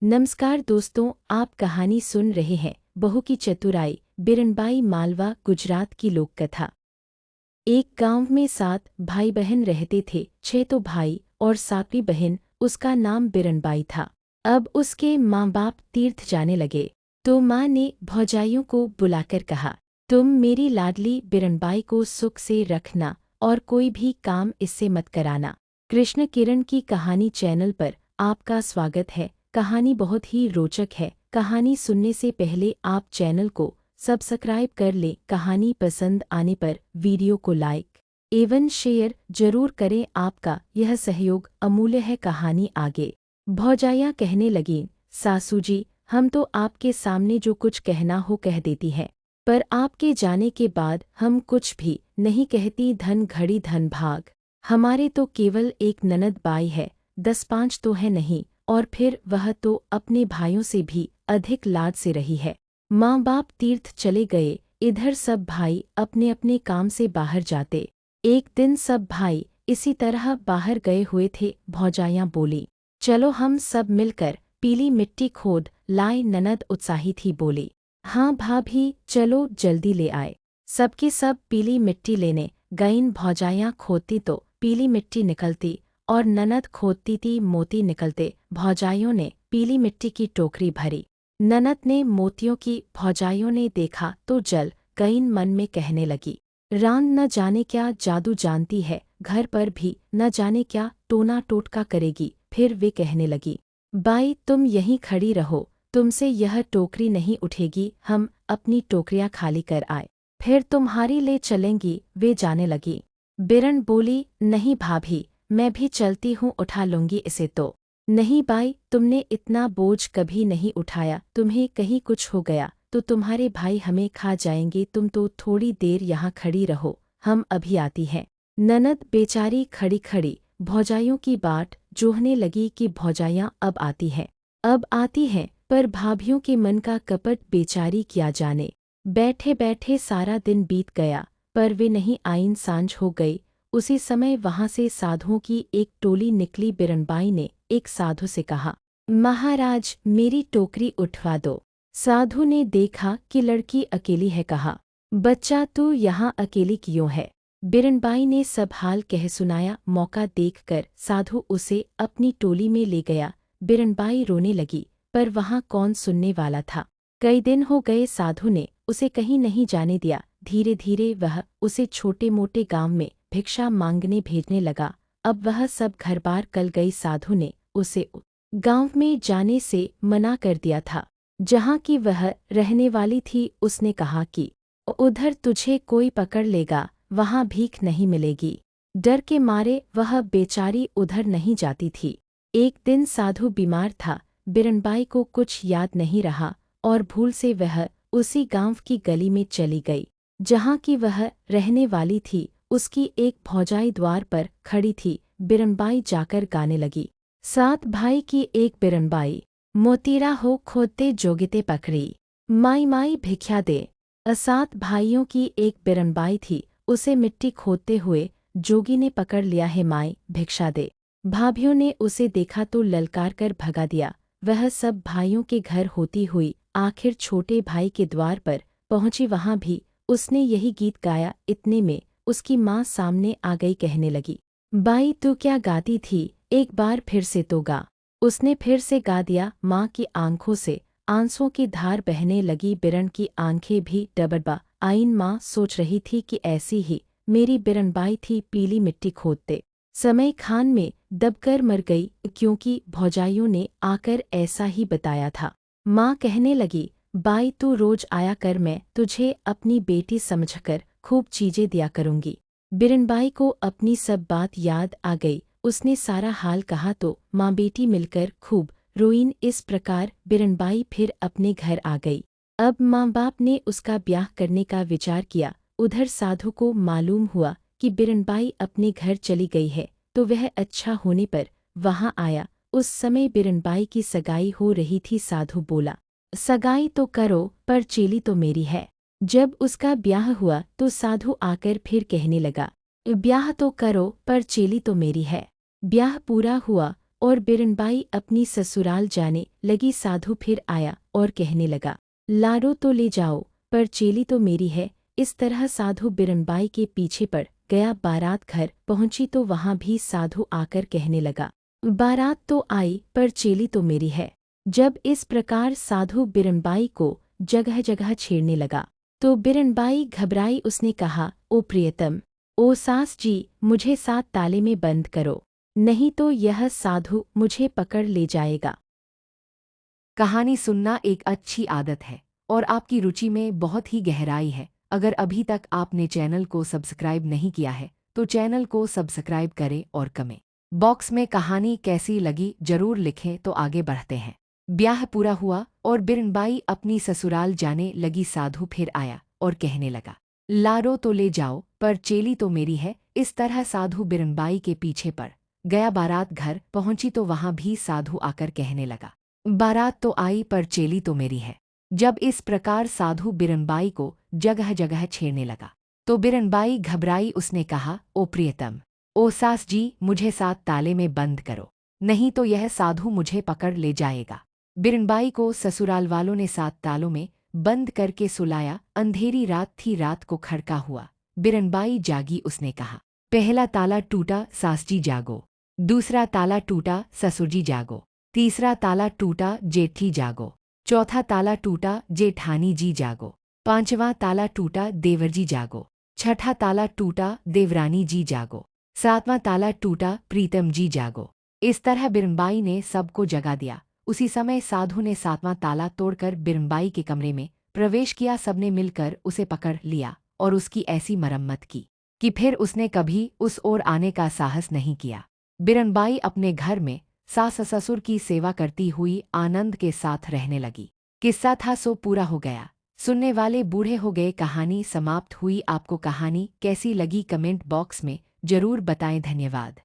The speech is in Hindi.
नमस्कार दोस्तों, आप कहानी सुन रहे हैं बहू की चतुराई, बिरनबाई मालवा, गुजरात की लोक कथा। एक गांव में 7 भाई बहन रहते थे। 6 तो भाई और 7वीं बहन, उसका नाम बिरनबाई था। अब उसके माँ बाप तीर्थ जाने लगे तो माँ ने भौजाइयों को बुलाकर कहा, तुम मेरी लाडली बिरनबाई को सुख से रखना और कोई भी काम इससे मत कराना। कृष्ण किरण की कहानी चैनल पर आपका स्वागत है। कहानी बहुत ही रोचक है। कहानी सुनने से पहले आप चैनल को सब्सक्राइब कर लें। कहानी पसंद आने पर वीडियो को लाइक एवं शेयर जरूर करें। आपका यह सहयोग अमूल्य है। कहानी आगे। भौजाइयाँ कहने लगीं, सासू जी, हम तो आपके सामने जो कुछ कहना हो कह देती हैं, पर आपके जाने के बाद हम कुछ भी नहीं कहती। धन घड़ी धन भाग। हमारे तो केवल एक ननद बाई है, 10-5 तो है नहीं, और फिर वह तो अपने भाइयों से भी अधिक लाड से रही है। माँ बाप तीर्थ चले गए, इधर सब भाई अपने अपने काम से बाहर जाते। एक दिन सब भाई इसी तरह बाहर गए हुए थे। भौजाइयाँ बोली, चलो हम सब मिलकर पीली मिट्टी खोद लाए। ननद उत्साही थी, बोली, हाँ भाभी, चलो जल्दी ले आए। सबकी सब पीली मिट्टी लेने गईं। भौजाइयाँ खोदती तो पीली मिट्टी निकलती और ननद खोदती थी, मोती निकलते। भौजाइयों ने पीली मिट्टी की टोकरी भरी, ननद ने मोतियों की। भौजाइयों ने देखा तो जल गईं। मन में कहने लगी, रान न जाने क्या जादू जानती है, घर पर भी न जाने क्या टोना टोटका करेगी। फिर वे कहने लगी, बाई तुम यहीं खड़ी रहो, तुमसे यह टोकरी नहीं उठेगी। हम अपनी टोकरियाँ खाली कर आए, फिर तुम्हारी ले चलेंगी। वे जाने लगी। बिरन बोली, नहीं भाभी, मैं भी चलती हूँ, उठा लूंगी इसे तो। नहीं बाई, तुमने इतना बोझ कभी नहीं उठाया। तुम्हें कहीं कुछ हो गया तो तुम्हारे भाई हमें खा जाएंगे। तुम तो थोड़ी देर यहाँ खड़ी रहो, हम अभी आती हैं। ननद बेचारी खड़ी खड़ी भौजाइयों की बाट जोहने लगी कि भौजाइयाँ अब आती हैं, अब आती हैं। पर भाभियों के मन का कपट बेचारी क्या जाने। बैठे बैठे सारा दिन बीत गया, पर वे नहीं आईं। सांझ हो गई। उसी समय वहां से साधुओं की एक टोली निकली। बिरनबाई ने एक साधु से कहा, महाराज, मेरी टोकरी उठवा दो। साधु ने देखा कि लड़की अकेली है, कहा, बच्चा तू यहाँ अकेली क्यों है? बिरनबाई ने सब हाल कह सुनाया। मौका देखकर साधु उसे अपनी टोली में ले गया। बिरनबाई रोने लगी, पर वहाँ कौन सुनने वाला था। कई दिन हो गए, साधु ने उसे कहीं नहीं जाने दिया। धीरे धीरे वह उसे छोटे मोटे गांव में भिक्षा मांगने भेजने लगा। अब वह सब घर बार कल गई। साधु ने उसे गांव में जाने से मना कर दिया था जहाँ की वह रहने वाली थी। उसने कहा कि उधर तुझे कोई पकड़ लेगा, वहाँ भीख नहीं मिलेगी। डर के मारे वह बेचारी उधर नहीं जाती थी। एक दिन साधु बीमार था। बिरनबाई को कुछ याद नहीं रहा और भूल से वह उसी गांव की गली में चली गई जहाँ की वह रहने वाली थी। उसकी एक भौजाई द्वार पर खड़ी थी। बिरनबाई जाकर गाने लगी, 7 भाई की एक बिरनबाई, मोतीरा हो खोदते जोगिते पकड़ी, माई माई भिख्या दे। 7 भाइयों की एक बिरनबाई थी, उसे मिट्टी खोदते हुए जोगी ने पकड़ लिया है, माई भिक्षा दे। भाभियों ने उसे देखा तो ललकार कर भगा दिया। वह सब भाइयों के घर होती हुई आखिर छोटे भाई के द्वार पर पहुंची। वहां भी उसने यही गीत गाया। इतने में उसकी माँ सामने आ गई, कहने लगी, बाई तू क्या गाती थी, एक बार फिर से तो गा। उसने फिर से गा दिया। माँ की आंखों से आंसुओं की धार बहने लगी। बिरन की आंखें भी डबडबा आईं। माँ सोच रही थी कि ऐसी ही मेरी बिरनबाई थी, पीली मिट्टी खोदते समय खान में दबकर मर गई, क्योंकि भौजाइयों ने आकर ऐसा ही बताया था। माँ कहने लगी, बाई तू रोज आया कर, मैं तुझे अपनी बेटी समझकर खूब चीजें दिया करूंगी। बिरनबाई को अपनी सब बात याद आ गई। उसने सारा हाल कहा तो माँ बेटी मिलकर खूब रोईन। इस प्रकार बिरनबाई फिर अपने घर आ गई। अब माँ बाप ने उसका ब्याह करने का विचार किया। उधर साधु को मालूम हुआ कि बिरनबाई अपने घर चली गई है, तो वह अच्छा होने पर वहाँ आया। उस समय बिरनबाई की सगाई हो रही थी। साधु बोला, सगाई तो करो, पर चेली तो मेरी है। जब उसका ब्याह हुआ तो साधु आकर फिर कहने लगा, ब्याह तो करो, पर चेली तो मेरी है। ब्याह पूरा हुआ और बिरनबाई अपनी ससुराल जाने लगी। साधु फिर आया और कहने लगा, लारो तो ले जाओ, पर चेली तो मेरी है। इस तरह साधु बिरनबाई के पीछे पड़ गया। बारात घर पहुंची तो वहां भी साधु आकर कहने लगा, बारात तो आई, पर चेली तो मेरी है। जब इस प्रकार साधु बिरनबाई को जगह जगह छेड़ने लगा तो बिरनबाई घबराई। उसने कहा, ओ प्रियतम, ओ सास जी, मुझे 7 ताले में बंद करो, नहीं तो यह साधु मुझे पकड़ ले जाएगा। कहानी सुनना एक अच्छी आदत है और आपकी रुचि में बहुत ही गहराई है। अगर अभी तक आपने चैनल को सब्सक्राइब नहीं किया है तो चैनल को सब्सक्राइब करें और कमेंट बॉक्स में कहानी कैसी लगी जरूर लिखें। तो आगे बढ़ते हैं। ब्याह पूरा हुआ और बिरनबाई अपनी ससुराल जाने लगी। साधु फिर आया और कहने लगा, लारो तो ले जाओ, पर चेली तो मेरी है। इस तरह साधु बिरनबाई के पीछे पड़ गया। बारात घर पहुंची तो वहां भी साधु आकर कहने लगा, बारात तो आई, पर चेली तो मेरी है। जब इस प्रकार साधु बिरनबाई को जगह जगह छेड़ने लगा तो बिरनबाई घबराई। उसने कहा, ओ प्रियतम, ओ सास जी, मुझे 7 ताले में बंद करो, नहीं तो यह साधु मुझे पकड़ ले जाएगा। बिरनबाई को ससुराल वालों ने 7 तालों में बंद करके सुलाया। अंधेरी रात थी, रात को खड़का हुआ। बिरनबाई जागी। उसने कहा, पहला ताला टूटा, सास जी जागो। दूसरा ताला टूटा, ससुर जी जागो। तीसरा ताला टूटा, जेठी जागो। चौथा ताला टूटा, जेठानी जी जागो। पांचवां ताला टूटा, देवर जी जागो। छठा ताला टूटा, देवरानी जी जागो। सातवां ताला टूटा, प्रीतम जी जागो। इस तरह बिरनबाई ने सबको जगा दिया। उसी समय साधु ने 7वां ताला तोड़कर बिरनबाई के कमरे में प्रवेश किया। सबने मिलकर उसे पकड़ लिया और उसकी ऐसी मरम्मत की कि फिर उसने कभी उस ओर आने का साहस नहीं किया। बिरनबाई अपने घर में सास ससुर की सेवा करती हुई आनंद के साथ रहने लगी। किस्सा था सो पूरा हो गया। सुनने वाले बूढ़े हो गए। कहानी समाप्त हुई। आपको कहानी कैसी लगी कमेंट बॉक्स में जरूर बताएं। धन्यवाद।